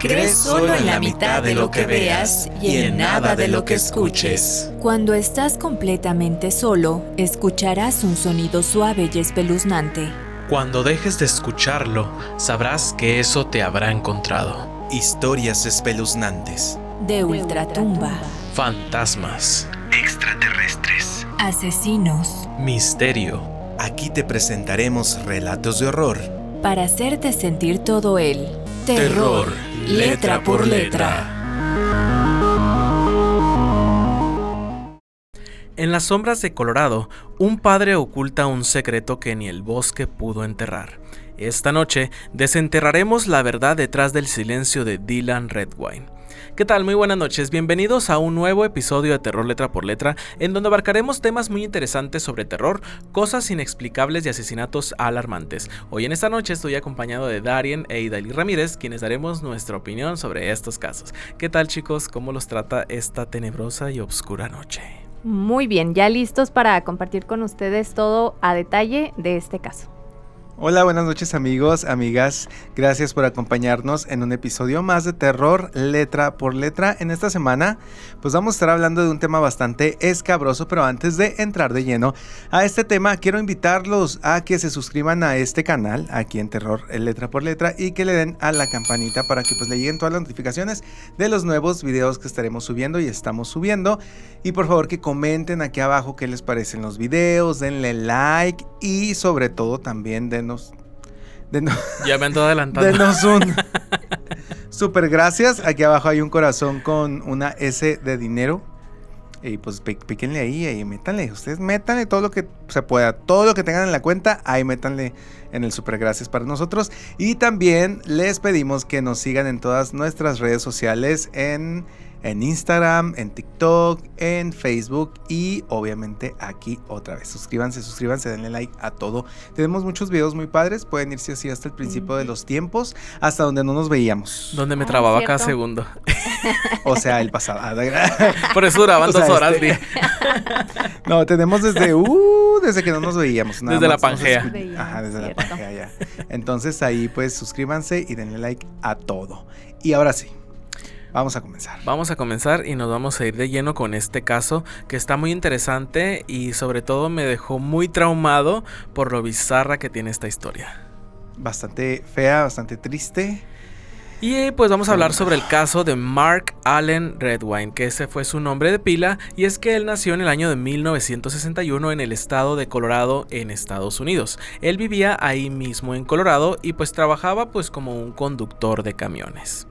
Crees solo en la mitad de lo que veas y en nada de lo que escuches. Cuando estás completamente solo, escucharás un sonido suave y espeluznante. Cuando dejes de escucharlo, sabrás que eso te habrá encontrado. Historias espeluznantes. De ultratumba. Fantasmas. Extraterrestres. Asesinos. Misterio. Aquí te presentaremos relatos de horror. Para hacerte sentir todo el terror, letra por letra. En las sombras de Colorado, un padre oculta un secreto que ni el bosque pudo enterrar. Esta noche desenterraremos la verdad detrás del silencio de Dylan Redwine. ¿Qué tal? Muy buenas noches, bienvenidos a un nuevo episodio de Terror Letra por Letra, en donde abarcaremos temas muy interesantes sobre terror, cosas inexplicables y asesinatos alarmantes. Hoy en esta noche estoy acompañado de Darien e Idaly Ramírez, quienes daremos nuestra opinión sobre estos casos. ¿Qué tal, chicos? ¿Cómo los trata esta tenebrosa y oscura noche? Muy bien, ya listos para compartir con ustedes todo a detalle de este caso. Hola, buenas noches amigos, amigas, gracias por acompañarnos en un episodio más de Terror Letra por Letra. En esta semana pues vamos a estar hablando de un tema bastante escabroso, pero antes de entrar de lleno a este tema quiero invitarlos a que se suscriban a este canal aquí en Terror Letra por Letra y que le den a la campanita para que pues le lleguen todas las notificaciones de los nuevos videos que estaremos subiendo y estamos subiendo. Y por favor que comenten aquí abajo qué les parecen los videos, denle like y sobre todo también denos ya me ando adelantando. Denos un super gracias. Aquí abajo hay un corazón con una S de dinero. Y pues píquenle ahí, métanle. Ustedes métanle todo lo que se pueda. Todo lo que tengan en la cuenta, ahí métanle en el super gracias para nosotros. Y también les pedimos que nos sigan en todas nuestras redes sociales, en Instagram, en TikTok, en Facebook y obviamente aquí otra vez. Suscríbanse, denle like a todo. Tenemos muchos videos muy padres, pueden irse así hasta el principio de los tiempos, hasta donde no nos veíamos. Donde me trababa cada segundo. O sea, el pasado. Por eso duraban 2 horas. No, tenemos desde que no nos veíamos. Nada desde la Pangea. Ajá, desde la Pangea ya. Entonces ahí pues suscríbanse y denle like a todo. Y ahora sí. Vamos a comenzar y nos vamos a ir de lleno con este caso que está muy interesante y sobre todo me dejó muy traumado por lo bizarra que tiene esta historia. Bastante fea, bastante triste. Y pues vamos a hablar sobre el caso de Mark Allen Redwine, que ese fue su nombre de pila, y es que él nació en el año de 1961 en el estado de Colorado, en Estados Unidos. Él vivía ahí mismo en Colorado y pues trabajaba pues como un conductor de camiones.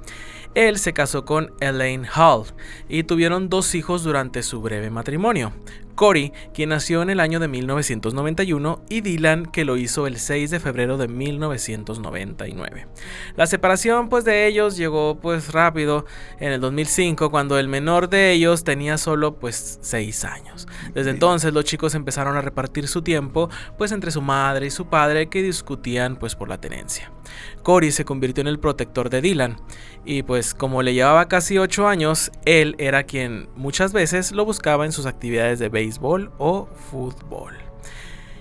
Él se casó con Elaine Hall y tuvieron 2 hijos durante su breve matrimonio. Corey, quien nació en el año de 1991, y Dylan, que lo hizo el 6 de febrero de 1999. La separación pues de ellos llegó pues rápido en el 2005, cuando el menor de ellos tenía solo pues 6 años. Desde entonces los chicos empezaron a repartir su tiempo pues entre su madre y su padre, que discutían pues por la tenencia. Corey se convirtió en el protector de Dylan y pues como le llevaba casi 8 años, él era quien muchas veces lo buscaba en sus actividades de béisbol o fútbol.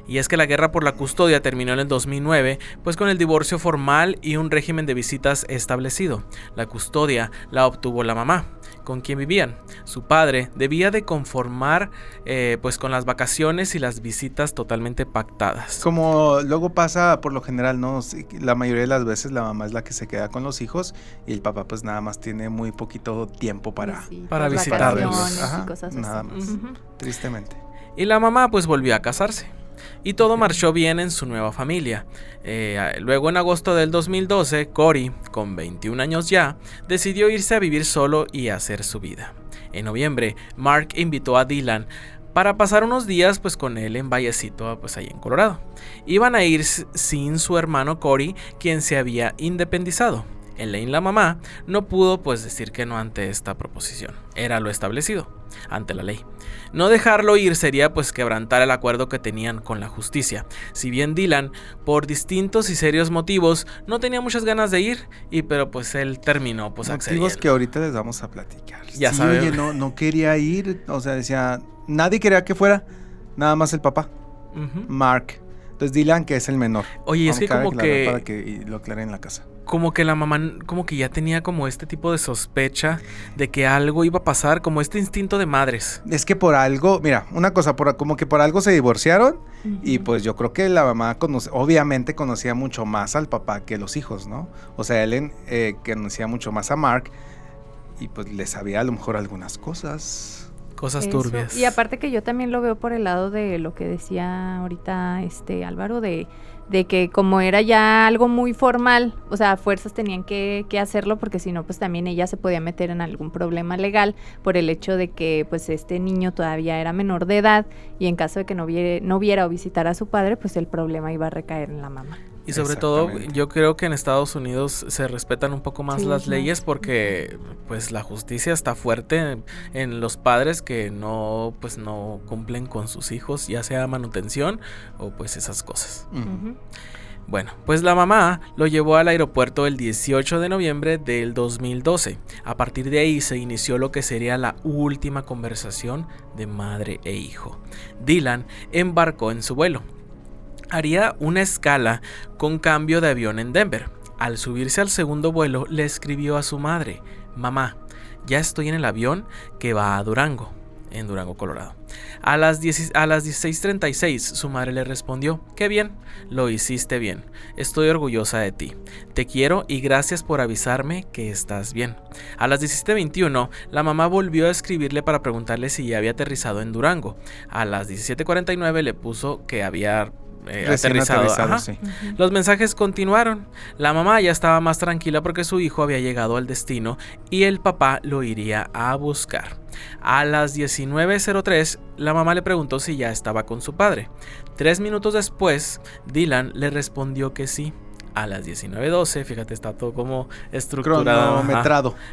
Y es que la guerra por la custodia terminó en el 2009, pues con el divorcio formal y un régimen de visitas establecido. La custodia la obtuvo la mamá, con quien vivían. Su padre debía de conformar pues con las vacaciones y las visitas totalmente pactadas. Como luego pasa por lo general, ¿no? La mayoría de las veces la mamá es la que se queda con los hijos y el papá pues nada más tiene muy poquito tiempo para visitarlos. Ajá, y cosas así. Nada más, tristemente. Y la mamá pues volvió a casarse. Y todo marchó bien en su nueva familia. Luego en agosto del 2012, Corey, con 21 años ya, decidió irse a vivir solo y hacer su vida. En noviembre, Mark invitó a Dylan para pasar unos días pues con él en Vallecito, pues ahí en Colorado. Iban a ir sin su hermano Corey, quien se había independizado. Elaine, la mamá, no pudo pues decir que no ante esta proposición. Era lo establecido ante la ley. No dejarlo ir sería pues quebrantar el acuerdo que tenían con la justicia. Si bien Dylan, por distintos y serios motivos, no tenía muchas ganas de ir, pero pues él terminó pues accediendo. Motivos que ahorita les vamos a platicar. Ya sí, saben. Oye, no quería ir, o sea, decía, nadie quería que fuera, nada más el papá, Mark. Entonces Dylan, que es el menor. Oye, es que como que... Para que lo aclaren en la casa. como que la mamá como que ya tenía como este tipo de sospecha de que algo iba a pasar, como este instinto de madres. Es que por algo, mira, una cosa, como que por algo se divorciaron y pues yo creo que la mamá obviamente conocía mucho más al papá que los hijos, ¿no? O sea, Ellen conocía mucho más a Mark y pues le sabía a lo mejor algunas cosas. Cosas Eso. turbias. Y aparte que yo también lo veo por el lado de lo que decía ahorita Álvaro, de que como era ya algo muy formal, o sea, a fuerzas tenían que hacerlo, porque si no, pues también ella se podía meter en algún problema legal por el hecho de que pues este niño todavía era menor de edad y en caso de que no viera o visitara a su padre, pues el problema iba a recaer en la mamá. Y sobre todo, yo creo que en Estados Unidos se respetan un poco más las leyes porque pues la justicia está fuerte en los padres que no cumplen con sus hijos, ya sea manutención o pues esas cosas. Bueno, pues la mamá lo llevó al aeropuerto el 18 de noviembre del 2012. A partir de ahí se inició lo que sería la última conversación de madre e hijo. Dylan embarcó en su vuelo. Haría una escala con cambio de avión en Denver. Al subirse al segundo vuelo, le escribió a su madre: mamá, ya estoy en el avión que va a Durango, en Durango, Colorado. A las 16:36 su madre le respondió: qué bien, lo hiciste bien, estoy orgullosa de ti, te quiero y gracias por avisarme que estás bien. A las 17:21 la mamá volvió a escribirle para preguntarle si ya había aterrizado en Durango. A las 17:49 le puso que había aterrizado. Sí. Los mensajes continuaron. La mamá ya estaba más tranquila porque su hijo había llegado al destino y el papá lo iría a buscar. A las 19:03 la mamá le preguntó si ya estaba con su padre. 3 minutos después, Dylan le respondió que sí. A las 19:12, fíjate, está todo como estructurado.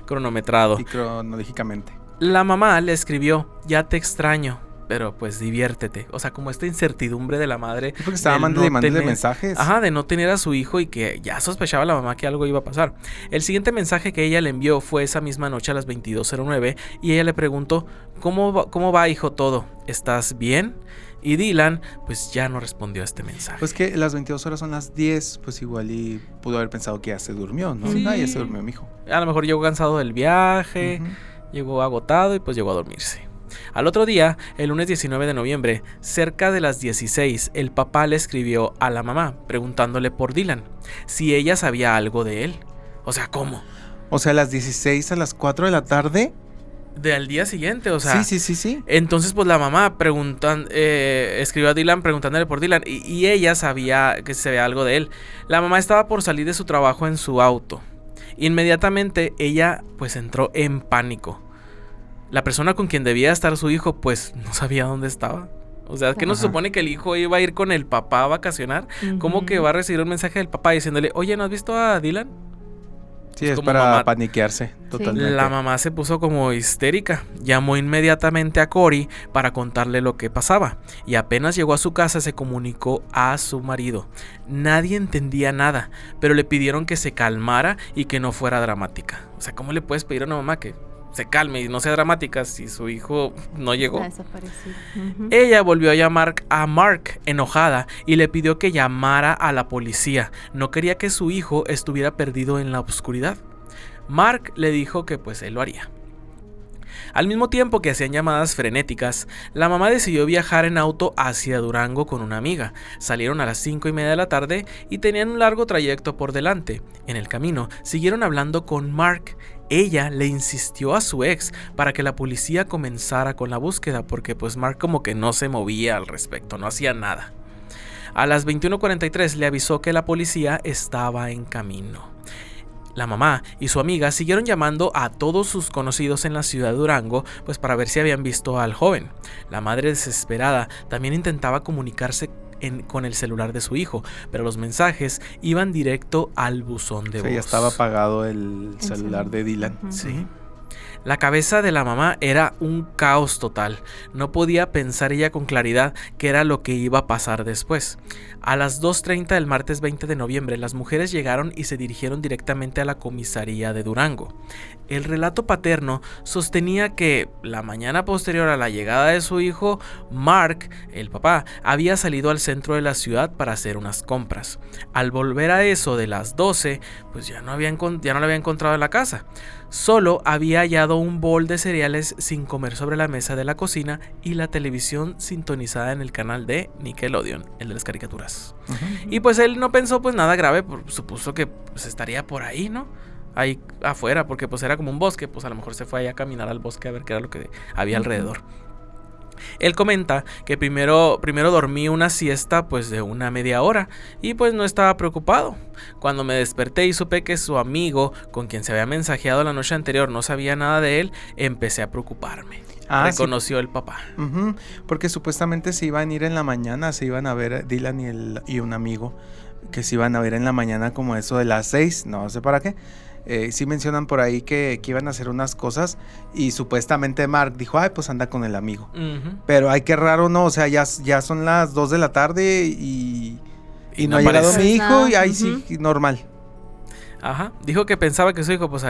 Cronometrado. Y cronológicamente. La mamá le escribió: ya te extraño, pero pues diviértete. O sea, como esta incertidumbre de la madre. Porque estaba mandándole mensajes. De no tener a su hijo y que ya sospechaba la mamá que algo iba a pasar. El siguiente mensaje que ella le envió fue esa misma noche a las 22:09 y ella le preguntó: ¿Cómo va, hijo, todo? ¿Estás bien? Y Dylan pues ya no respondió a este mensaje. Pues que las 22 horas son las 10, pues igual y pudo haber pensado que ya se durmió, ¿no? Sí. Ya se durmió mi hijo. A lo mejor llegó cansado del viaje, llegó agotado y pues llegó a dormirse. Al otro día, el lunes 19 de noviembre, cerca de las 16, el papá le escribió a la mamá preguntándole por Dylan, si ella sabía algo de él. O sea, ¿cómo? O sea, a las 16 a las 4 de la tarde. Al día siguiente, o sea. Sí. Entonces, pues la mamá escribió a Dylan preguntándole por Dylan y ella sabía que se veía algo de él. La mamá estaba por salir de su trabajo en su auto. Inmediatamente ella pues entró en pánico. La persona con quien debía estar su hijo pues no sabía dónde estaba. O sea, ¿qué no se supone que el hijo iba a ir con el papá a vacacionar? ¿Cómo que va a recibir un mensaje del papá diciéndole: oye, ¿no has visto a Dylan? Sí, es para paniquearse totalmente. La mamá se puso como histérica. Llamó inmediatamente a Corey para contarle lo que pasaba. Y apenas llegó a su casa se comunicó a su marido. Nadie entendía nada, pero le pidieron que se calmara y que no fuera dramática. O sea, ¿cómo le puedes pedir a una mamá que se calme y no sea dramática si su hijo no llegó? Ella volvió a llamar a Mark enojada y le pidió que llamara a la policía. No quería que su hijo estuviera perdido en la oscuridad. Mark le dijo que pues él lo haría. Al mismo tiempo que hacían llamadas frenéticas, la mamá decidió viajar en auto hacia Durango con una amiga. Salieron a las 5:30 de la tarde y tenían un largo trayecto por delante. En el camino siguieron hablando con Mark. Ella le insistió a su ex para que la policía comenzara con la búsqueda porque pues Mark como que no se movía al respecto, no hacía nada. A las 21:43 le avisó que la policía estaba en camino. La mamá y su amiga siguieron llamando a todos sus conocidos en la ciudad de Durango pues para ver si habían visto al joven. La madre, desesperada, también intentaba comunicarse con el celular de su hijo, pero los mensajes iban directo al buzón de voz. Ya estaba apagado el celular de Dylan. Sí. La cabeza de la mamá era un caos total. No podía pensar ella con claridad qué era lo que iba a pasar después. A las 2:30 del martes 20 de noviembre, las mujeres llegaron y se dirigieron directamente a la comisaría de Durango. El relato paterno sostenía que la mañana posterior a la llegada de su hijo, Mark, el papá, había salido al centro de la ciudad para hacer unas compras. Al volver a eso de las 12, pues ya no lo había encontrado en la casa. Solo había hallado un bol de cereales sin comer sobre la mesa de la cocina y la televisión sintonizada en el canal de Nickelodeon, el de las caricaturas. Y pues él no pensó pues nada grave, supuso que pues estaría por ahí, ¿no? Ahí afuera, porque pues era como un bosque, pues a lo mejor se fue ahí a caminar al bosque a ver qué era lo que había alrededor. Él comenta que primero dormí una siesta pues de una media hora y pues no estaba preocupado. Cuando me desperté y supe que su amigo con quien se había mensajeado la noche anterior no sabía nada de él, empecé a preocuparme. Reconoció el papá. Porque supuestamente se iban a ir en la mañana, se iban a ver Dylan y un amigo que se iban a ver en la mañana como eso de las 6, no sé para qué. Sí mencionan por ahí que iban a hacer unas cosas y supuestamente Mark dijo, ay, pues anda con el amigo. Pero ay, qué raro, ¿no? O sea, ya son las 2 de la tarde y no ha llegado mi hijo y ahí sí, normal. Ajá, dijo que pensaba que su hijo pues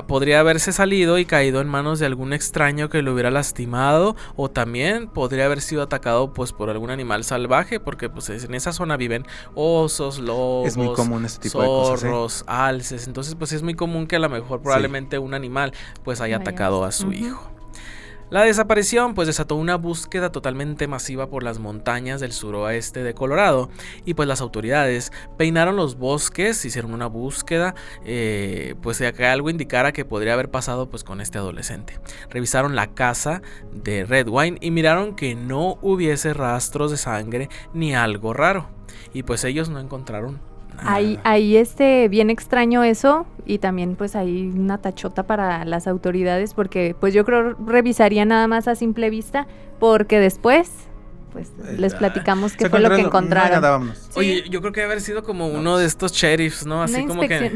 podría haberse salido y caído en manos de algún extraño que lo hubiera lastimado, o también podría haber sido atacado pues por algún animal salvaje, porque pues en esa zona viven osos, lobos, es muy común este tipo zorros, de cosas, alces, entonces pues es muy común que a lo mejor probablemente un animal pues haya atacado a su hijo. La desaparición pues desató una búsqueda totalmente masiva por las montañas del suroeste de Colorado y pues las autoridades peinaron los bosques, hicieron una búsqueda pues de que algo indicara que podría haber pasado pues con este adolescente. Revisaron la casa de Redwine y miraron que no hubiese rastros de sangre ni algo raro y pues ellos no encontraron nada. Ahí bien extraño eso, y también pues hay una tachota para las autoridades, porque pues yo creo revisaría nada más a simple vista, porque después pues les platicamos qué fue lo que encontraron. Sí. Oye, yo creo que debe haber sido como uno de estos sheriffs, ¿no? Así como que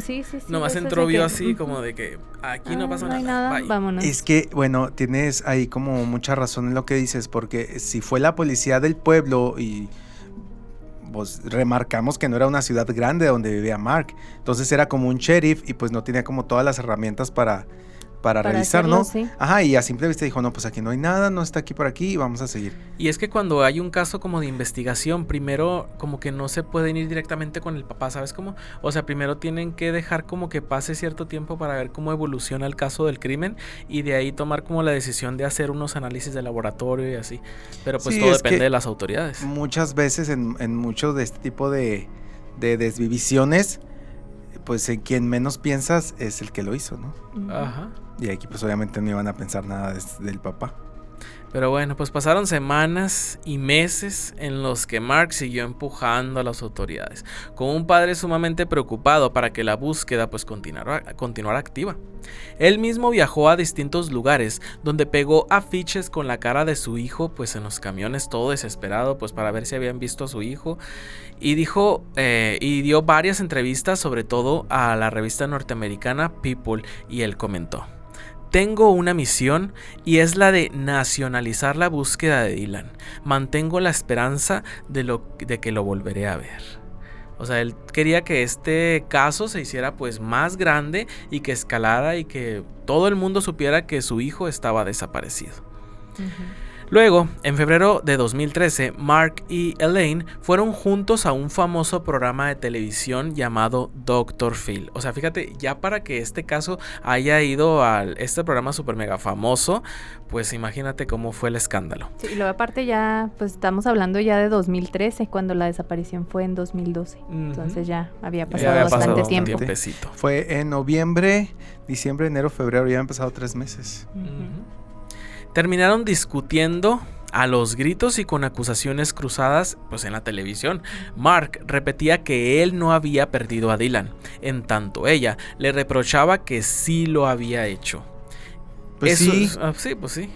nomás entró, vio así como de que aquí no pasa nada. Vámonos. Es que, bueno, tienes ahí como mucha razón en lo que dices, porque si fue la policía del pueblo y pues remarcamos que no era una ciudad grande donde vivía Mark, entonces era como un sheriff y pues no tenía como todas las herramientas para revisar, hacerlo, ¿no? Sí. Ajá, y a simple vista dijo, no, pues aquí no hay nada, no está aquí por aquí y vamos a seguir. Y es que cuando hay un caso como de investigación, primero como que no se pueden ir directamente con el papá, ¿sabes cómo? O sea, primero tienen que dejar como que pase cierto tiempo para ver cómo evoluciona el caso del crimen y de ahí tomar como la decisión de hacer unos análisis de laboratorio y así. Pero pues sí, todo depende de las autoridades. Muchas veces en muchos de este tipo de desvivisiones, pues en quien menos piensas es el que lo hizo, ¿no? Ajá. Y aquí pues obviamente no iban a pensar nada del papá. Pero bueno, pues pasaron semanas y meses en los que Mark siguió empujando a las autoridades, con un padre sumamente preocupado para que la búsqueda pues continuara activa. Él mismo viajó a distintos lugares donde pegó afiches con la cara de su hijo pues en los camiones, todo desesperado pues para ver si habían visto a su hijo, y dio varias entrevistas, sobre todo a la revista norteamericana People, y él comentó: tengo una misión y es la de nacionalizar la búsqueda de Dylan. Mantengo la esperanza de que lo volveré a ver. O sea, él quería que este caso se hiciera pues más grande y que escalara y que todo el mundo supiera que su hijo estaba desaparecido. Luego, en febrero de 2013, Mark y Elaine fueron juntos a un famoso programa de televisión llamado Dr. Phil. O sea, fíjate, ya para que este caso haya ido a este programa super mega famoso, pues imagínate cómo fue el escándalo. Sí, y luego aparte ya, pues estamos hablando ya de 2013, cuando la desaparición fue en 2012. Entonces ya había pasado bastante tiempo. Fue en noviembre, diciembre, enero, febrero, ya han pasado 3 meses. Terminaron discutiendo a los gritos y con acusaciones cruzadas pues en la televisión. Mark repetía que él no había perdido a Dylan, en tanto ella le reprochaba que sí lo había hecho. Pues sí. Sí, pues sí.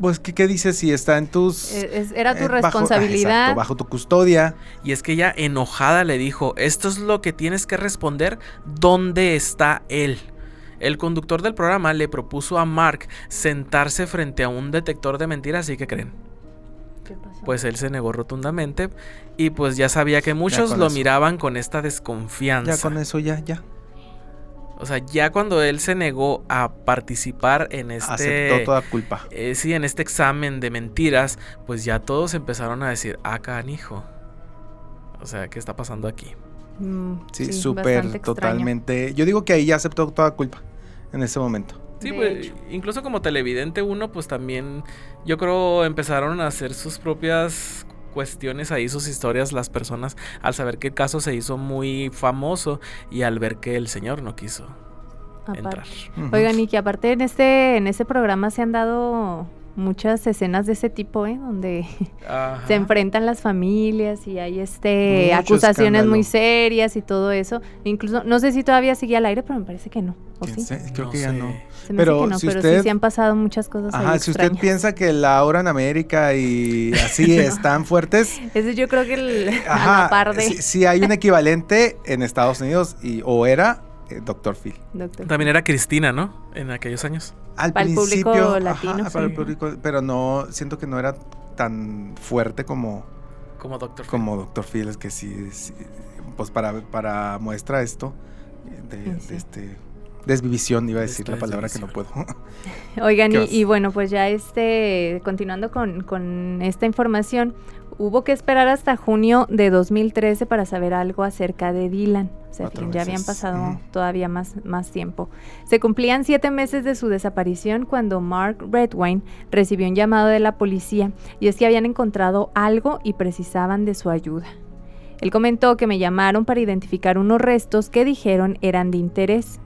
Pues, ¿qué dices? Si está en tus... Era tu responsabilidad. Bajo tu custodia. Y es que ella, enojada, le dijo: esto es lo que tienes que responder. ¿Dónde está él? El conductor del programa le propuso a Mark sentarse frente a un detector de mentiras, ¿y qué creen? ¿Qué pasó? Pues él se negó rotundamente y pues ya sabía que muchos lo miraban con esta desconfianza. Ya con eso, ya. O sea, ya cuando él se negó a participar en aceptó toda culpa. Sí, en este examen de mentiras, pues ya todos empezaron a decir, canijo. O sea, ¿qué está pasando aquí? Sí, súper, totalmente. Yo digo que ahí ya aceptó toda culpa en ese momento. Sí, pues incluso como televidente uno, pues también, yo creo, empezaron a hacer sus propias cuestiones ahí, sus historias, las personas, al saber que el caso se hizo muy famoso y al ver que el señor no quiso entrar. Oigan, y que aparte en ese programa se han dado muchas escenas de ese tipo, donde se enfrentan las familias y hay acusaciones muy serias y todo eso. Incluso, no sé si todavía sigue al aire, pero me parece que no. ¿O sí? Creo que ya no. Se me hace que no, pero sí se han pasado muchas cosas ahí si usted piensa que Laura en América y así están fuertes. Eso yo creo que a la par de... Sí hay un equivalente en Estados Unidos o era Dr. Phil. También era Cristina, ¿no? En aquellos años. Al para principio, el público latino. Para el público, pero no, siento que no era tan fuerte como Dr. Phil. Como Dr. Phil, es que sí, pues para muestra esto de desvivisión, iba a decir la palabra que no puedo. Oigan, y bueno, pues ya continuando con esta información, hubo que esperar hasta junio de 2013 para saber algo acerca de Dylan. O sea, ya habían pasado todavía más tiempo. Se cumplían 7 meses de su desaparición cuando Mark Redwine recibió un llamado de la policía, y es que habían encontrado algo y precisaban de su ayuda. Él comentó que me llamaron para identificar unos restos que dijeron eran de interés.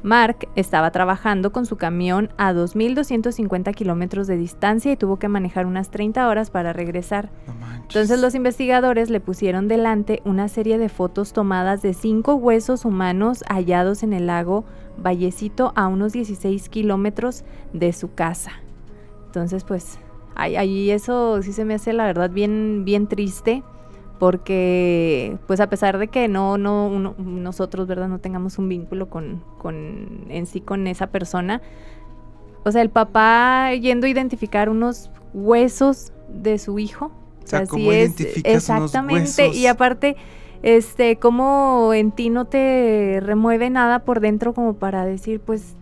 Mark estaba trabajando con su camión a 2.250 kilómetros de distancia y tuvo que manejar unas 30 horas para regresar. No manches. Entonces los investigadores le pusieron delante una serie de fotos tomadas de 5 huesos humanos hallados en el lago Vallecito a unos 16 kilómetros de su casa. Entonces pues ahí eso sí se me hace la verdad bien triste. Porque, pues a pesar de que nosotros, ¿verdad?, no tengamos un vínculo con esa persona, o sea, el papá yendo a identificar unos huesos de su hijo. O sea, ¿cómo identificas exactamente, unos huesos? Y aparte, cómo en ti no te remueve nada por dentro como para decir, pues,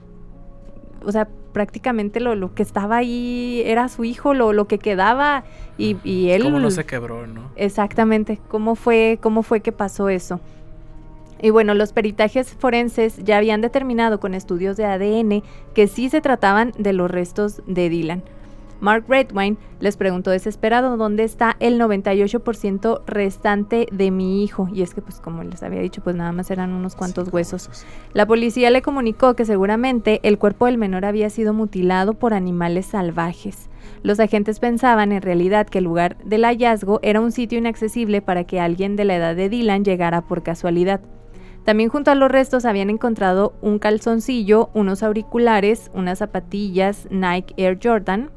o sea, prácticamente lo que estaba ahí era su hijo, lo que quedaba y él... Cómo no se quebró, ¿no? Exactamente, cómo fue que pasó eso. Y bueno, los peritajes forenses ya habían determinado con estudios de ADN que sí se trataban de los restos de Dylan. Mark Redwine les preguntó desesperado dónde está el 98% restante de mi hijo. Y es que, pues como les había dicho, pues nada más eran unos cuantos huesos. La policía le comunicó que seguramente el cuerpo del menor había sido mutilado por animales salvajes. Los agentes pensaban en realidad que el lugar del hallazgo era un sitio inaccesible para que alguien de la edad de Dylan llegara por casualidad. También junto a los restos habían encontrado un calzoncillo, unos auriculares, unas zapatillas Nike Air Jordan,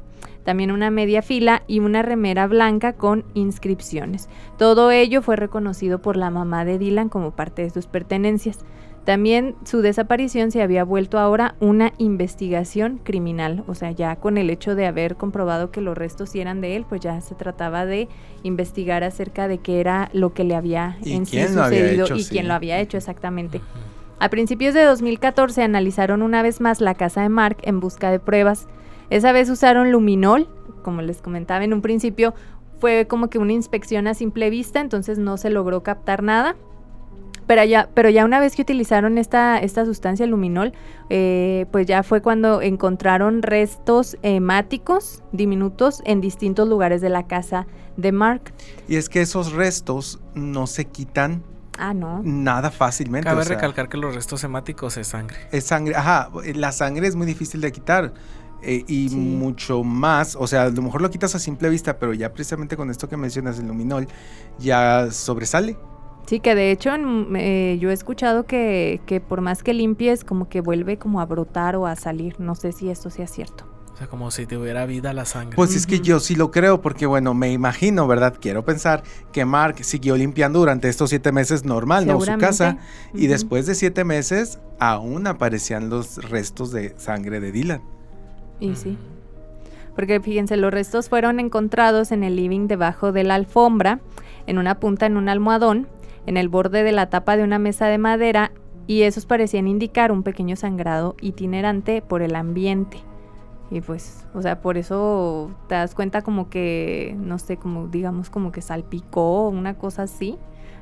también una media fila y una remera blanca con inscripciones. Todo ello fue reconocido por la mamá de Dylan como parte de sus pertenencias. También su desaparición se había vuelto ahora una investigación criminal, o sea, ya con el hecho de haber comprobado que los restos sí eran de él, pues ya se trataba de investigar acerca de qué era lo que le había en sí sucedido y quién lo había hecho exactamente. A principios de 2014 analizaron una vez más la casa de Mark en busca de pruebas. Esa vez usaron luminol, como les comentaba en un principio, fue como que una inspección a simple vista, entonces no se logró captar nada. Pero ya una vez que utilizaron esta sustancia luminol, pues ya fue cuando encontraron restos hemáticos diminutos en distintos lugares de la casa de Mark. Y es que esos restos no se quitan nada fácilmente. Cabe recalcar que los restos hemáticos es sangre. Es sangre, la sangre es muy difícil de quitar. Y sí, mucho más, o sea, a lo mejor lo quitas a simple vista, pero ya precisamente con esto que mencionas, el luminol, ya sobresale. Sí, que de hecho yo he escuchado que por más que limpies, como que vuelve como a brotar o a salir. No sé si esto sea cierto. O sea, como si tuviera vida la sangre. Pues es que yo sí lo creo, porque bueno, me imagino, ¿verdad? Quiero pensar que Mark siguió limpiando durante estos 7 meses normal, ¿no? Su casa. Y después de 7 meses, aún aparecían los restos de sangre de Dylan. Y sí. Porque fíjense, los restos fueron encontrados en el living debajo de la alfombra, en una punta en un almohadón, en el borde de la tapa de una mesa de madera, y esos parecían indicar un pequeño sangrado itinerante por el ambiente. Y pues, o sea, por eso te das cuenta como que, no sé, como digamos como que salpicó, una cosa así,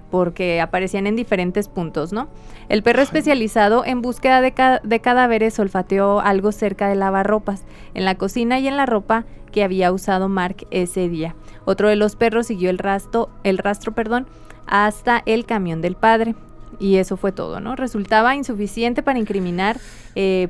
porque aparecían en diferentes puntos, ¿no? El perro especializado en búsqueda de cadáveres olfateó algo cerca del lavarropas, en la cocina y en la ropa que había usado Mark ese día. Otro de los perros siguió el rastro, hasta el camión del padre. Y eso fue todo, ¿no? Resultaba insuficiente para incriminar,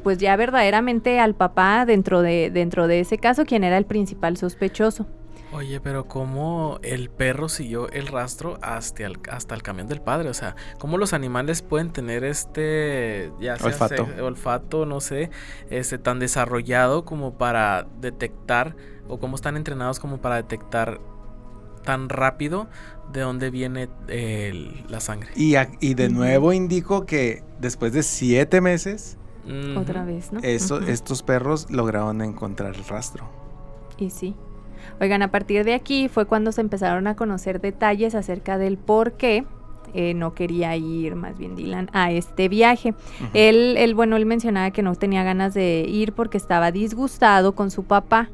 pues ya verdaderamente al papá dentro de ese caso, quien era el principal sospechoso. Oye, pero ¿cómo el perro siguió el rastro hasta el camión del padre? O sea, ¿cómo los animales pueden tener ya sea olfato, no sé, tan desarrollado como para detectar, o cómo están entrenados como para detectar tan rápido de dónde viene la sangre? Y de nuevo indico que después de 7 meses, otra vez, ¿no? Estos perros lograron encontrar el rastro. Y sí. Oigan, a partir de aquí fue cuando se empezaron a conocer detalles acerca del por qué no quería ir, más bien Dylan, a este viaje. Él mencionaba que no tenía ganas de ir porque estaba disgustado con su papá.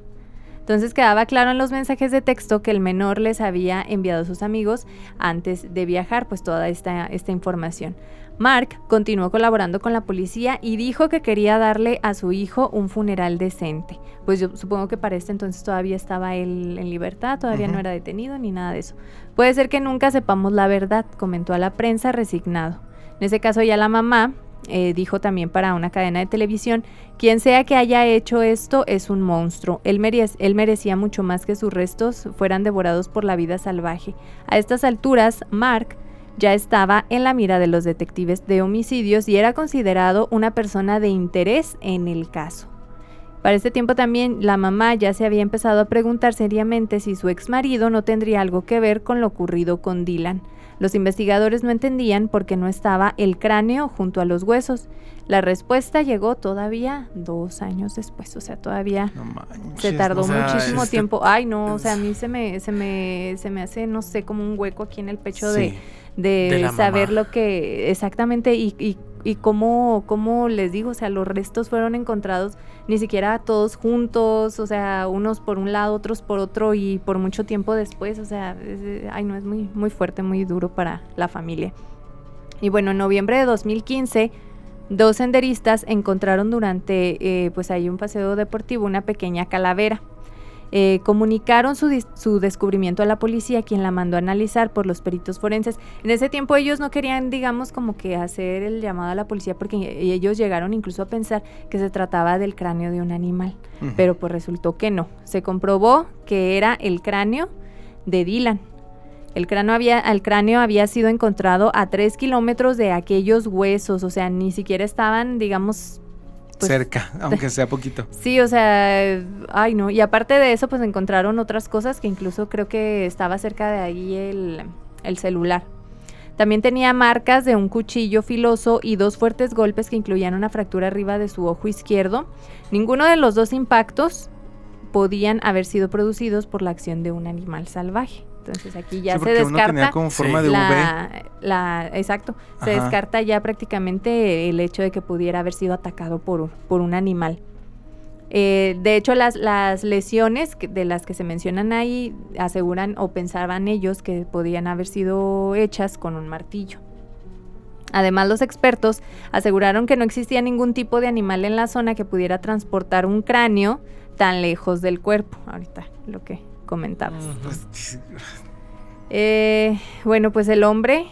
Entonces quedaba claro en los mensajes de texto que el menor les había enviado a sus amigos antes de viajar, pues toda esta información. Mark continuó colaborando con la policía y dijo que quería darle a su hijo un funeral decente. Pues yo supongo que para este entonces todavía estaba él en libertad, todavía no era detenido ni nada de eso. Puede ser que nunca sepamos la verdad, comentó a la prensa resignado. En ese caso ya la mamá dijo también para una cadena de televisión: quien sea que haya hecho esto es un monstruo. Él merecía mucho más que sus restos fueran devorados por la vida salvaje. A estas alturas, Mark ya estaba en la mira de los detectives de homicidios y era considerado una persona de interés en el caso. Para este tiempo también la mamá ya se había empezado a preguntar seriamente si su exmarido no tendría algo que ver con lo ocurrido con Dylan. Los investigadores no entendían por qué no estaba el cráneo junto a los huesos. La respuesta llegó todavía 2 años después, o sea, todavía se tardó muchísimo tiempo. Ay, no, o sea, a mí se me hace, no sé, como un hueco aquí en el pecho de saber mamá. lo que exactamente y cómo les digo, o sea, los restos fueron encontrados ni siquiera todos juntos, o sea, unos por un lado, otros por otro y por mucho tiempo después, o sea, es muy, muy fuerte, muy duro para la familia. Y bueno, en noviembre de 2015, 2 senderistas encontraron durante, pues ahí un paseo deportivo, una pequeña calavera. Comunicaron su descubrimiento a la policía, quien la mandó a analizar por los peritos forenses. En ese tiempo ellos no querían, digamos, como que hacer el llamado a la policía porque ellos llegaron incluso a pensar que se trataba del cráneo de un animal, pero pues resultó que no. Se comprobó que era el cráneo de Dylan. El cráneo había sido encontrado a 3 kilómetros de aquellos huesos, o sea, ni siquiera estaban, digamos, pues, cerca, aunque sea poquito. Sí, o sea, ay no, y aparte de eso pues encontraron otras cosas que incluso creo que estaba cerca de ahí el celular. También tenía marcas de un cuchillo filoso y 2 fuertes golpes que incluían una fractura arriba de su ojo izquierdo. Ninguno de los 2 impactos podían haber sido producidos por la acción de un animal salvaje. Entonces aquí ya se descarta uno tenía como forma de exacto, se descarta ya prácticamente el hecho de que pudiera haber sido atacado por un animal. De hecho, las lesiones de las que se mencionan ahí aseguran o pensaban ellos que podían haber sido hechas con un martillo. Además, los expertos aseguraron que no existía ningún tipo de animal en la zona que pudiera transportar un cráneo tan lejos del cuerpo. Ahorita lo que comentabas. Bueno, pues el hombre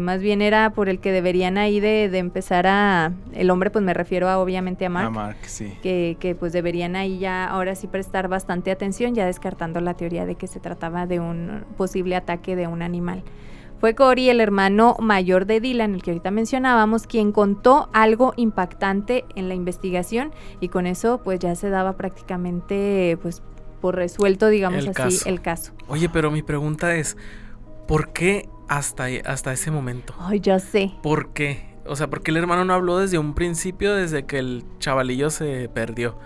más bien era por el que deberían ahí de empezar el hombre, pues me refiero obviamente a Mark. A Mark, sí. Que pues deberían ahí ya ahora sí prestar bastante atención, ya descartando la teoría de que se trataba de un posible ataque de un animal. Fue Corey, el hermano mayor de Dylan, el que ahorita mencionábamos, quien contó algo impactante en la investigación y con eso pues ya se daba prácticamente pues por resuelto, digamos el caso. Oye, pero mi pregunta es, ¿por qué hasta ese momento? Ay, ya sé. ¿Por qué? O sea, ¿por qué el hermano no habló desde un principio, desde que el chavalillo se perdió?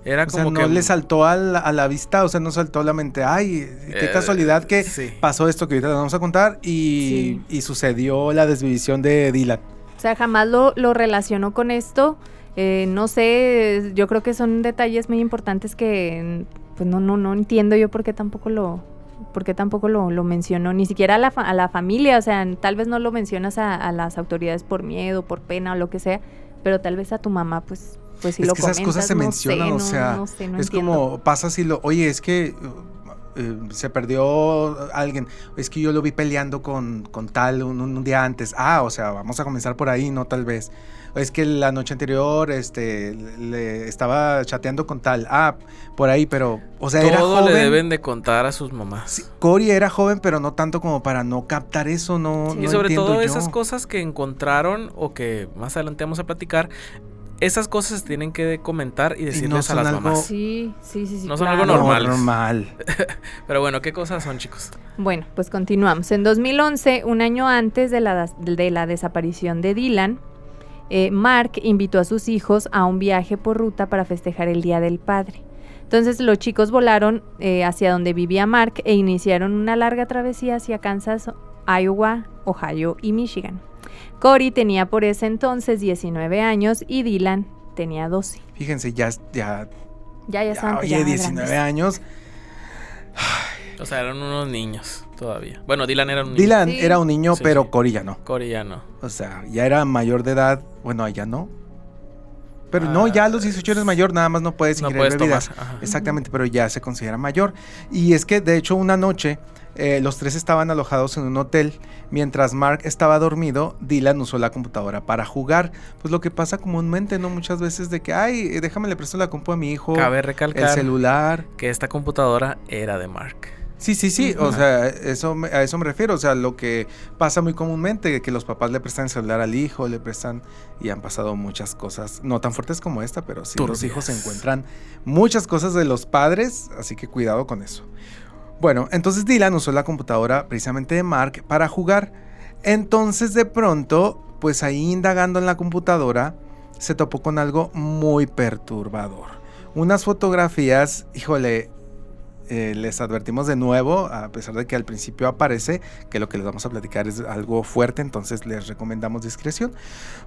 Era como no le saltó a la vista, o sea, no saltó a la mente. Ay, qué casualidad que pasó esto que ahorita les vamos a contar y sucedió la desvivisión de Dylan. O sea, jamás lo relacionó con esto. No sé, yo creo que son detalles muy importantes que pues no entiendo yo por qué tampoco lo mencionó, ni siquiera a la familia. O sea, tal vez no lo mencionas a las autoridades por miedo, por pena o lo que sea, pero tal vez a tu mamá pues sí lo comentas. Es que esas cosas se mencionan, o sea, no es entiendo. como pasa si oye, es que se perdió alguien, es que yo lo vi peleando con tal un día antes, o sea, vamos a comenzar por ahí, no tal vez, es que la noche anterior le estaba chateando con tal, por ahí, pero, o sea, era joven. Todo le deben de contar a sus mamás. Sí, Corey era joven, pero no tanto como para no captar eso, no. Y sobre todo esas cosas que encontraron o que más adelante vamos a platicar. Esas cosas se tienen que comentar y decirles a las mamás. Sí. No son algo normal. Pero bueno, ¿qué cosas son, chicos? Bueno, pues continuamos. En 2011, un año antes de la desaparición de Dylan, Mark invitó a sus hijos a un viaje por ruta para festejar el Día del Padre. Entonces los chicos volaron hacia donde vivía Mark e iniciaron una larga travesía hacia Kansas, Iowa, Ohio y Michigan. Corey tenía por ese entonces 19 años y Dylan tenía 12. Fíjense, ya estaban. Oye, 19 años. O sea, eran unos niños todavía. Bueno, Dylan era un niño. Dylan era un niño, pero Corey ya no. Corey ya no. O sea, ya era mayor de edad. Bueno, ya no. Pero no, ya a los 18 eres mayor, nada más no puedes ingerir bebidas. Exactamente, pero ya se considera mayor. Y es que, de hecho, una noche los tres estaban alojados en un hotel. Mientras Mark estaba dormido, Dylan usó la computadora para jugar. Pues lo que pasa comúnmente, ¿no? Muchas veces de que, déjame le presto la compu a mi hijo. Cabe recalcar el celular. Que esta computadora era de Mark. Sí, o sea, a eso me refiero, o sea, lo que pasa muy comúnmente, que los papás le prestan el celular al hijo, y han pasado muchas cosas, no tan fuertes como esta, pero sí los hijos encuentran muchas cosas de los padres, así que cuidado con eso. Bueno, entonces Dylan usó la computadora precisamente de Mark para jugar, entonces de pronto, pues ahí indagando en la computadora, se topó con algo muy perturbador, unas fotografías, híjole. Les advertimos de nuevo, a pesar de que al principio aparece que lo que les vamos a platicar es algo fuerte, entonces les recomendamos discreción.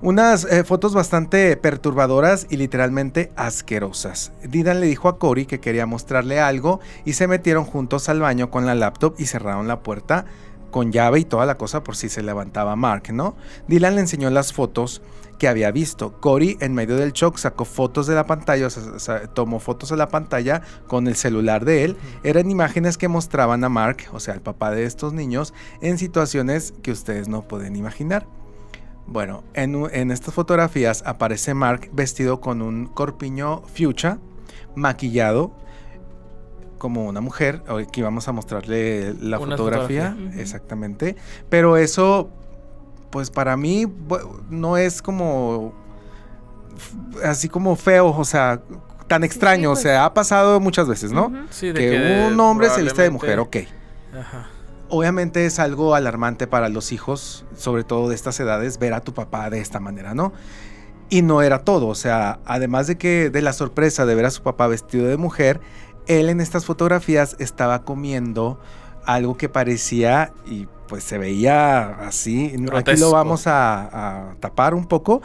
Unas fotos bastante perturbadoras y literalmente asquerosas. Dylan le dijo a Corey que quería mostrarle algo y se metieron juntos al baño con la laptop y cerraron la puerta con llave y toda la cosa por si se levantaba Mark, ¿no? Dylan le enseñó las fotos que había visto. Corey, en medio del shock, sacó fotos de la pantalla, o sea, tomó fotos de la pantalla con el celular de él. Eran imágenes que mostraban a Mark, o sea, el papá de estos niños, en situaciones que ustedes no pueden imaginar. Bueno, en estas fotografías aparece Mark vestido con un corpiño fuchsia, maquillado, como una mujer. Aquí vamos a mostrarle la fotografía. Exactamente. Pero eso, pues para mí no es como así como feo, o sea, tan extraño. Pues, o sea, ha pasado muchas veces, ¿no? Sí, de que un hombre se viste de mujer, ok. Ajá. Obviamente es algo alarmante para los hijos, sobre todo de estas edades, ver a tu papá de esta manera, ¿no? Y no era todo, o sea, además de la sorpresa de ver a su papá vestido de mujer, él en estas fotografías estaba comiendo algo que parecía y pues se veía así. Grotesco. Aquí lo vamos a tapar un poco,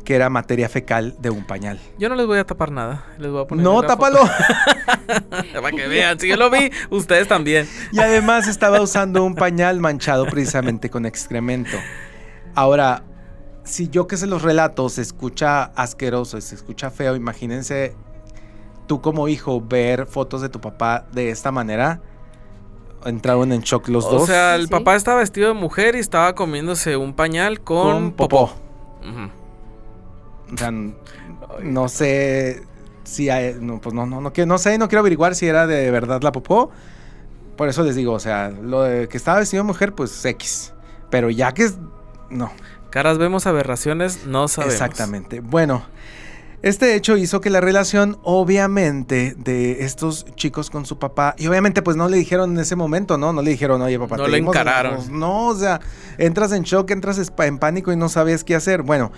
que era materia fecal de un pañal. Yo no les voy a tapar nada, les voy a poner. No, tápalo. Para que vean, si yo lo vi, ustedes también. Y además estaba usando un pañal manchado precisamente con excremento. Ahora, si yo que se los relato se escucha asqueroso, se escucha feo, imagínense tú como hijo ver fotos de tu papá de esta manera. Entraron en shock los dos. O sea, el papá estaba vestido de mujer y estaba comiéndose un pañal con popó. O sea, no sé si hay, no quiero averiguar si era de verdad la popó. Por eso les digo, o sea, lo de que estaba vestido de mujer, pues X. Pero ya que no. Caras vemos, aberraciones no sabemos. Exactamente. Bueno, este hecho hizo que la relación, obviamente, de estos chicos con su papá, y obviamente pues no le dijeron en ese momento, ¿no? No le dijeron, oye papá, no le encararon. No, o sea, entras en shock, entras en pánico y no sabes qué hacer. Bueno,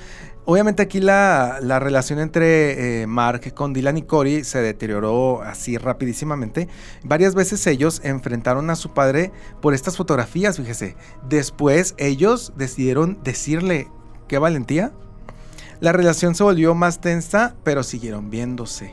obviamente aquí la relación entre Mark con Dylan y Corey se deterioró así rapidísimamente. Varias veces ellos enfrentaron a su padre por estas fotografías, fíjese. Después ellos decidieron decirle, ¿qué valentía? La relación se volvió más tensa, pero siguieron viéndose.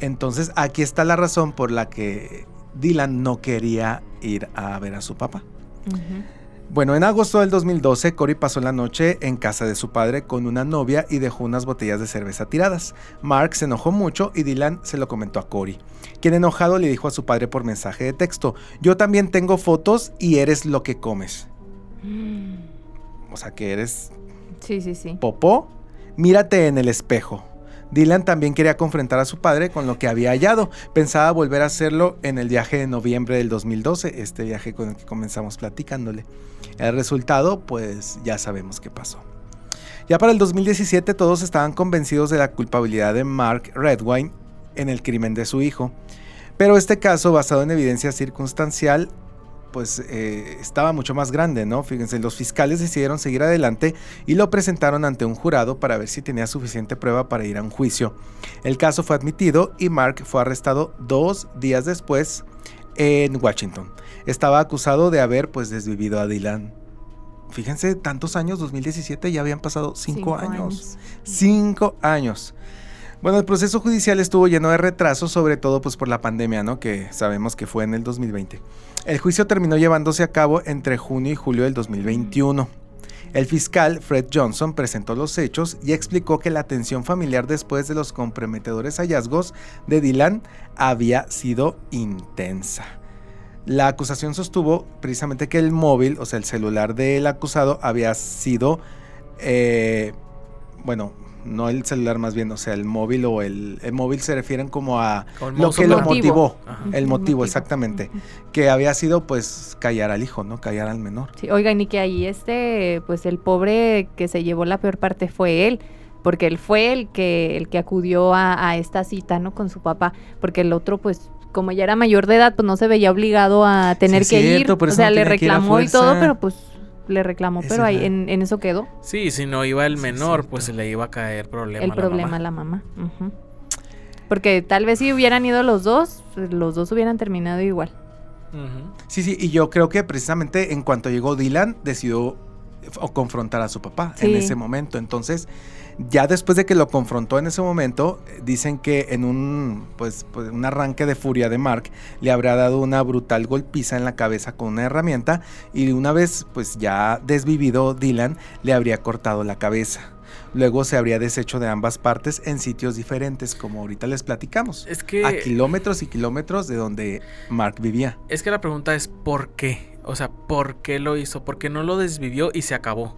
Entonces aquí está la razón por la que Dylan no quería ir a ver a su papá. Ujú. Bueno, en agosto del 2012, Corey pasó la noche en casa de su padre con una novia y dejó unas botellas de cerveza tiradas. Mark se enojó mucho y Dylan se lo comentó a Corey, quien enojado le dijo a su padre por mensaje de texto: yo también tengo fotos y eres lo que comes. O sea que eres Sí. popó, mírate en el espejo. Dylan también quería confrontar a su padre con lo que había hallado. Pensaba volver a hacerlo en el viaje de noviembre del 2012, este viaje con el que comenzamos platicándole. El resultado, pues ya sabemos qué pasó. Ya para el 2017 todos estaban convencidos de la culpabilidad de Mark Redwine en el crimen de su hijo. Pero este caso, basado en evidencia circunstancial, pues estaba mucho más grande, ¿no? Fíjense, los fiscales decidieron seguir adelante y lo presentaron ante un jurado para ver si tenía suficiente prueba para ir a un juicio. El caso fue admitido y Mark fue arrestado 2 días después en Washington. Estaba acusado de haber pues desvivido a Dylan. Fíjense, tantos años, 2017, ya habían pasado 5 años. 5 años. Bueno, el proceso judicial estuvo lleno de retrasos, sobre todo pues por la pandemia, ¿no? Que sabemos que fue en el 2020. El juicio terminó llevándose a cabo entre junio y julio del 2021. El fiscal Fred Johnson presentó los hechos y explicó que la tensión familiar después de los comprometedores hallazgos de Dylan había sido intensa. La acusación sostuvo precisamente que el móvil, o sea, el celular del acusado había sido, no el celular más bien, o sea, el móvil o el móvil se refieren como a lo que lo motivó. Ajá. El motivo, exactamente. Que había sido pues callar al hijo, ¿no? Callar al menor. Sí, oigan, y que ahí pues el pobre que se llevó la peor parte fue él, porque él fue el que acudió a esta cita, ¿no? Con su papá, porque el otro pues como ya era mayor de edad, pues no se veía obligado a tener Sí, que cierto, ir, por o eso sea, no le tenía que ir a reclamó y fuerza. todo, pero pues le reclamó, Es pero ahí verdad. en eso quedó Sí, si no iba el Sí, menor, cierto. pues se le iba a caer problema el a la problema mamá. a la mamá. Ujú. Porque tal vez si hubieran ido los dos hubieran terminado igual. Ujú. Sí, y yo creo que precisamente en cuanto llegó Dylan, decidió confrontar a su papá en Sí. ese momento. Entonces, ya después de que lo confrontó en ese momento, dicen que en un arranque de furia de Mark, le habrá dado una brutal golpiza en la cabeza con una herramienta y una vez pues ya desvivido Dylan, le habría cortado la cabeza. Luego se habría deshecho de ambas partes en sitios diferentes, como ahorita les platicamos. Es que A kilómetros y kilómetros de donde Mark vivía. Es que la pregunta es ¿por qué? O sea, ¿por qué lo hizo? ¿Por qué no lo desvivió y se acabó?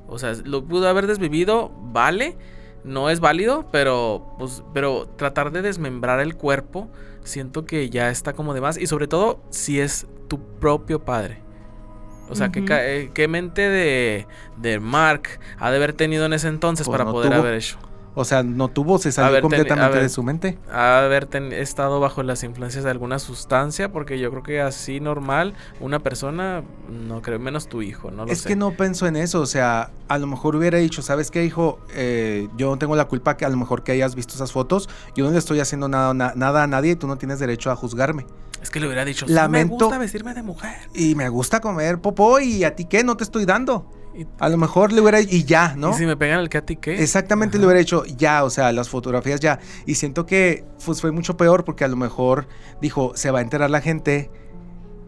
O sea, lo pudo haber desvivido, vale, no es válido, pero tratar de desmembrar el cuerpo, siento que ya está como de más. Y sobre todo, si es tu propio padre. O sea, Ujú. ¿qué mente de Mark ha de haber tenido en ese entonces Pues para no poder tuvo. haber hecho? O sea, no tuvo, se salió Haber completamente haber- de su mente. Ha de haber estado bajo las influencias de alguna sustancia, porque yo creo que así normal, una persona, no creo, menos tu hijo, no lo Es sé. que no pensó en eso, o sea, a lo mejor hubiera dicho, ¿sabes qué, hijo? Yo no tengo la culpa que a lo mejor que hayas visto esas fotos, yo no le estoy haciendo nada a nadie y tú no tienes derecho a juzgarme. Es que le hubiera dicho, Lamento- sí me gusta vestirme de mujer. Y me gusta comer popó y a ti qué, no te estoy dando. Y, A lo mejor le hubiera y ya, ¿no? y si me pegan el que a ti qué. Exactamente, Ajá. le hubiera hecho ya, o sea, las fotografías ya. Y siento que pues, fue mucho peor porque a lo mejor dijo, se va a enterar la gente.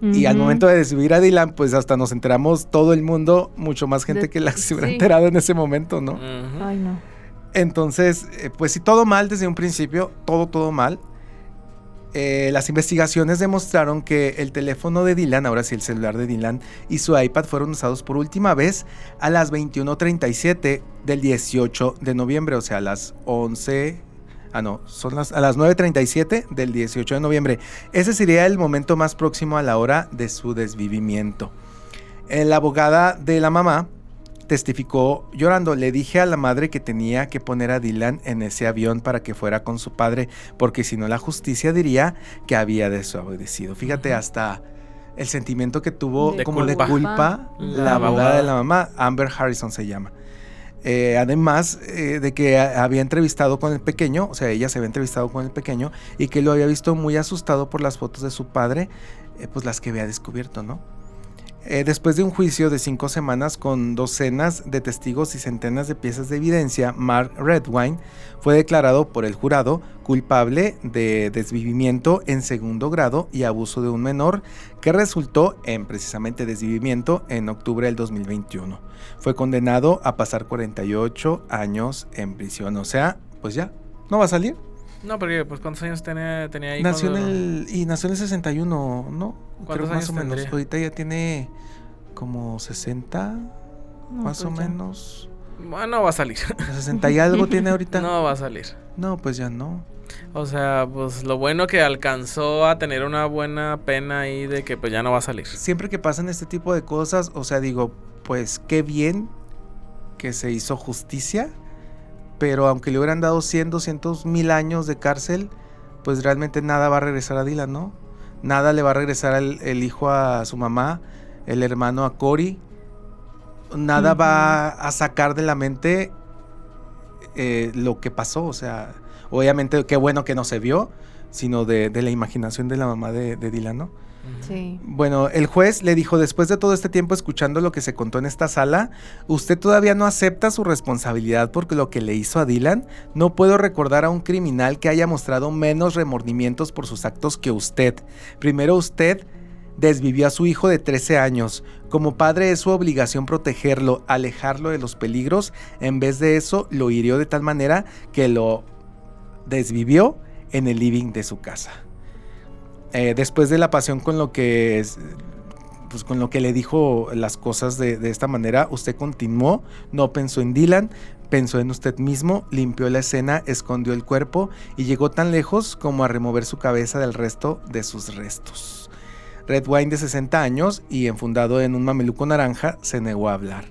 Y al Ujú. momento de desvivir a Dylan, pues hasta nos enteramos todo el mundo, mucho más gente De- que la que se hubiera sí. enterado en ese momento, ¿no? Ujú. Ay, no. Entonces, pues sí, todo mal desde un principio, todo mal. Las investigaciones demostraron que el teléfono de Dylan, ahora sí el celular de Dylan, y su iPad fueron usados por última vez a las 21:37 del 18 de noviembre, o sea, a las 11... a las 9:37 del 18 de noviembre. Ese sería el momento más próximo a la hora de su desvivimiento. La abogada de la mamá testificó llorando. Le dije a la madre que tenía que poner a Dylan en ese avión para que fuera con su padre, porque si no la justicia diría que había desobedecido. Fíjate, hasta el sentimiento que tuvo De como culpa. de culpa la abogada de la mamá. Amber Harrison se llama. Además de que había entrevistado con el pequeño, o sea, ella se había entrevistado con el pequeño y que lo había visto muy asustado por las fotos de su padre, pues las que había descubierto, ¿no? Después de un juicio de 5 semanas con docenas de testigos y centenas de piezas de evidencia, Mark Redwine fue declarado por el jurado culpable de desvivimiento en segundo grado y abuso de un menor, que resultó en precisamente desvivimiento en octubre del 2021. Fue condenado a pasar 48 años en prisión, o sea, pues ya, no va a salir. No, porque pues ¿cuántos años tenía ahí? Nació cuando- nació en el 61, ¿no? Creo ¿Cuántos más años o menos. tendría? Ahorita ya tiene como 60, No, más o pues ya. menos. Bueno, no va a salir. 60 y algo tiene ahorita. No va a salir. No, pues ya no. O sea, pues lo bueno que alcanzó a tener una buena pena ahí de que pues ya no va a salir. Siempre que pasan este tipo de cosas, o sea, digo, pues qué bien que se hizo justicia, pero aunque le hubieran dado 100, 200, 1000 años de cárcel, pues realmente nada va a regresar a Dylan, ¿no? Nada le va a regresar el hijo a su mamá, el hermano a Cory. Nada va a sacar de la mente lo que pasó, o sea, obviamente qué bueno que no se vio, sino de la imaginación de la mamá de Dylan, ¿no? Sí. Bueno, el juez le dijo, después de todo este tiempo escuchando lo que se contó en esta sala, usted todavía no acepta su responsabilidad por lo que le hizo a Dylan. No puedo recordar a un criminal que haya mostrado menos remordimientos por sus actos que usted. Primero usted desvivió a su hijo de 13 años. Como padre es su obligación protegerlo, alejarlo de los peligros. En vez de eso, lo hirió de tal manera que lo desvivió en el living de su casa. Después de la pasión con lo que pues con lo que le dijo las cosas de esta manera, usted continuó, no pensó en Dylan, pensó en usted mismo, limpió la escena, escondió el cuerpo y llegó tan lejos como a remover su cabeza del resto de sus restos. Redwine, de 60 años y enfundado en un mameluco naranja, se negó a hablar.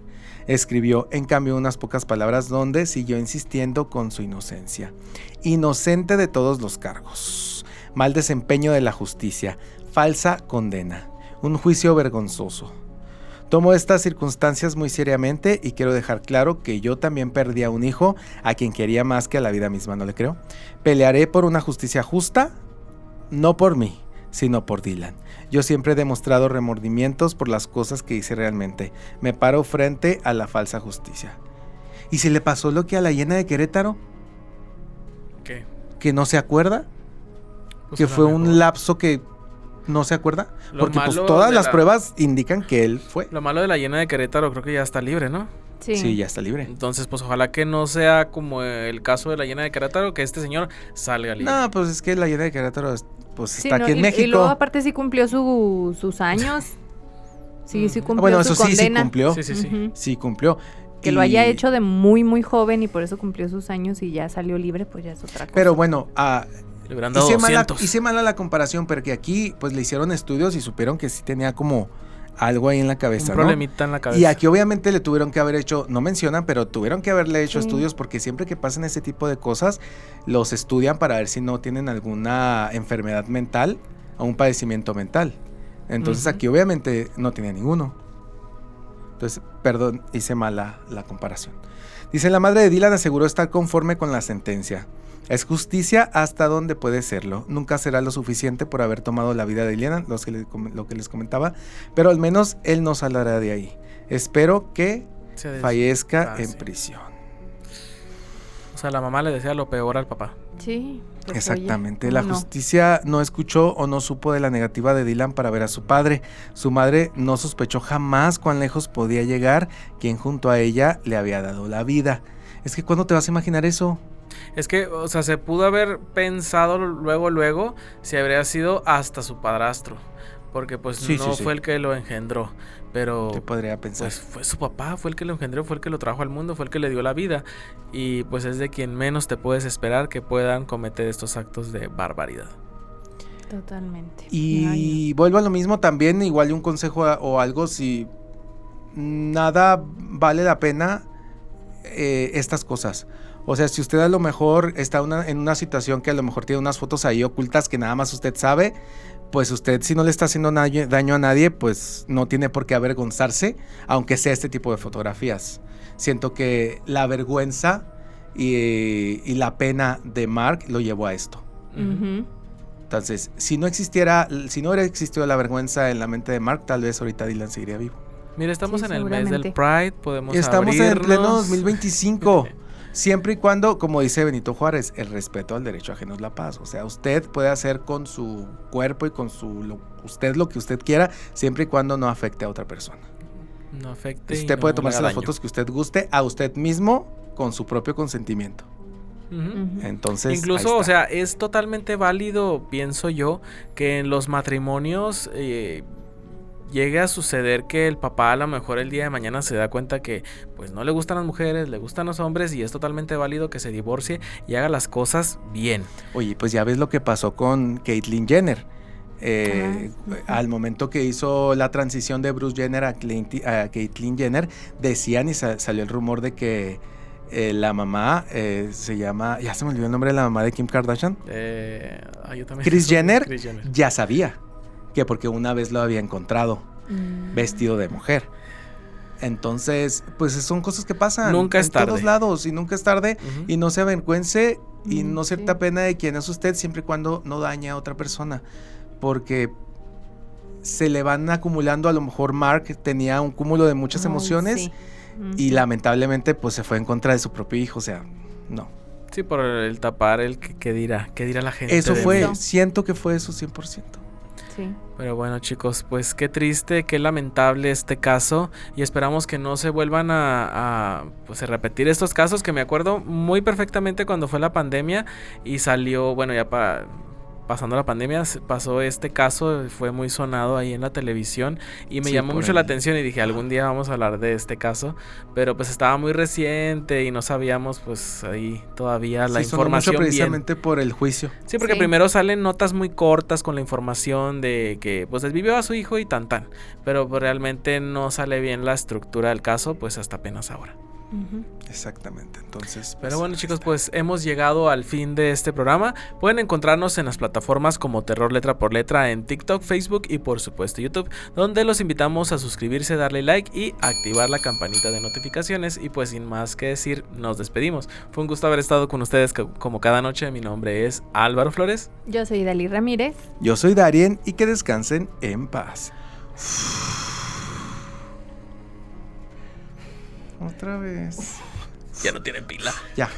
Escribió en cambio unas pocas palabras donde siguió insistiendo con su inocencia. Inocente de todos los cargos. Mal desempeño de la justicia, falsa condena, un juicio vergonzoso. Tomo estas circunstancias muy seriamente y quiero dejar claro que yo también perdí a un hijo a quien quería más que a la vida misma, ¿no le creo? Pelearé por una justicia justa, no por mí, sino por Dylan. Yo siempre he demostrado remordimientos por las cosas que hice realmente. Me paro frente a la falsa justicia. ¿Y si le pasó lo que a la hiena de Querétaro? ¿Qué? ¿Que no se acuerda? Pues Que a lo fue mejor. un lapso que no se acuerda. Lo Porque pues malo todas de las la- pruebas indican que él fue. Lo malo de la hiena de Querétaro creo que ya está libre, ¿no? Sí. Sí, ya está libre. Entonces, pues ojalá que no sea como el caso de la hiena de Querétaro, que este señor salga libre. No, pues es que la hiena de Querétaro pues Sí, está no, aquí en y México. luego aparte sí cumplió sus años. Sí, sí cumplió Bueno, su eso sí, sí condena. cumplió. Sí, sí, sí. Ujú. Sí cumplió. Que Y- lo haya hecho de muy, muy joven y por eso cumplió sus años y ya salió libre, pues ya es otra cosa. Pero bueno, Le hubieran dado hice mala, 200. hice mala la comparación, porque aquí pues le hicieron estudios y supieron que sí tenía como algo ahí en la Un cabeza, ¿no? problemita en la cabeza. Y aquí obviamente le tuvieron que haber hecho, no mencionan, pero tuvieron que haberle hecho Sí. estudios, porque siempre que pasan ese tipo de cosas, los estudian para ver si no tienen alguna enfermedad mental o un padecimiento mental. Entonces Ujú. aquí obviamente no tenía ninguno. Entonces, perdón, hice mala la comparación. Dice, la madre de Dylan aseguró estar conforme con la sentencia. Es justicia hasta donde puede serlo. Nunca será lo suficiente por haber tomado la vida de Dylan, lo que les comentaba, pero al menos él no saldrá de ahí. Espero que Se des- fallezca en sí. prisión. O sea, la mamá le decía lo peor al papá. Sí. pues, Exactamente. oye, La ¿cómo no? justicia no escuchó o no supo de la negativa de Dylan para ver a su padre. Su madre no sospechó jamás cuán lejos podía llegar quien junto a ella le había dado la vida. Es que ¿cuándo te vas a imaginar eso? Es que, o sea, se pudo haber pensado luego, si habría sido hasta su padrastro. Porque pues Sí, no sí, sí. fue el que lo engendró. Pero ¿Qué podría pensar? pues fue su papá, fue el que lo engendró, fue el que lo trajo al mundo, fue el que le dio la vida. Y pues es de quien menos te puedes esperar que puedan cometer estos actos de barbaridad. Totalmente. Y Ay, vuelvo a lo mismo también, igual un consejo o algo, si nada vale la pena estas cosas. O sea, si usted a lo mejor está en una situación que a lo mejor tiene unas fotos ahí ocultas que nada más usted sabe, pues usted, si no le está haciendo daño a nadie, pues no tiene por qué avergonzarse, aunque sea este tipo de fotografías. Siento que la vergüenza y la pena de Mark lo llevó a esto. Ujú. Entonces, si no hubiera existido la vergüenza en la mente de Mark, tal vez ahorita Dylan seguiría vivo. Mira, estamos Sí, en el mes del seguramente. Pride, podemos Estamos en abrirnos. pleno 2025. Siempre y cuando, como dice Benito Juárez, el respeto al derecho ajeno es la paz. O sea, usted puede hacer con su cuerpo y con usted lo que usted quiera, siempre y cuando no afecte a otra persona. No afecte y Usted no puede le tomarse haga las daño. fotos que usted guste a usted mismo con su propio consentimiento. Ujú. Ujú. Entonces, ahí Incluso, está. o sea, es totalmente válido, pienso yo, que en los matrimonios llegue a suceder que el papá a lo mejor el día de mañana se da cuenta que pues no le gustan las mujeres, le gustan los hombres, y es totalmente válido que se divorcie y haga las cosas bien. Oye, pues ya ves lo que pasó con Caitlyn Jenner. Sí. Al momento que hizo la transición de Bruce Jenner a Caitlyn Jenner, decían y salió el rumor de que la mamá se llama, ya se me olvidó el nombre de la mamá de Kim Kardashian, Yo también. Kris Jenner, Kris Jenner. ya sabía que porque una vez lo había encontrado Mm. vestido de mujer. Entonces, pues son cosas que pasan Nunca es en tarde. todos lados y nunca es tarde. Ujú. Y no se avergüence y no Sí. sienta pena de quién es usted, siempre y cuando no dañe a otra persona. Porque se le van acumulando, a lo mejor Mark tenía un cúmulo de muchas Ay, emociones sí. y Ujú. lamentablemente pues se fue en contra de su propio hijo, o sea, no. Sí, por el tapar el que dirá la gente. Eso de fue, mí. siento que fue eso 100%. Sí. Pero bueno, chicos, pues qué triste, qué lamentable este caso, y esperamos que no se vuelvan pues, a repetir estos casos, que me acuerdo muy perfectamente cuando fue la pandemia y salió, bueno, ya pasando la pandemia pasó este caso, fue muy sonado ahí en la televisión y me Sí, llamó por mucho la ahí. atención y dije, algún día vamos a hablar de este caso, pero pues estaba muy reciente y no sabíamos pues ahí todavía la Sí, sonó información mucho bien. precisamente por el juicio. Sí, porque Sí. primero salen notas muy cortas con la información de que pues desvivió a su hijo y tan, pero pues, realmente no sale bien la estructura del caso, pues hasta apenas ahora. Ujú. Exactamente, entonces... pues, Pero bueno, ahí chicos, está. pues hemos llegado al fin de este programa. Pueden encontrarnos en las plataformas como Terror Letra por Letra en TikTok, Facebook y por supuesto YouTube, donde los invitamos a suscribirse, darle like y activar la campanita de notificaciones. Y pues sin más que decir, nos despedimos. Fue un gusto haber estado con ustedes como cada noche. Mi nombre es Álvaro Flores. Yo soy Dalí Ramírez. Yo soy Darien y que descansen en paz. Otra vez. Ya no tienen pila. Ya.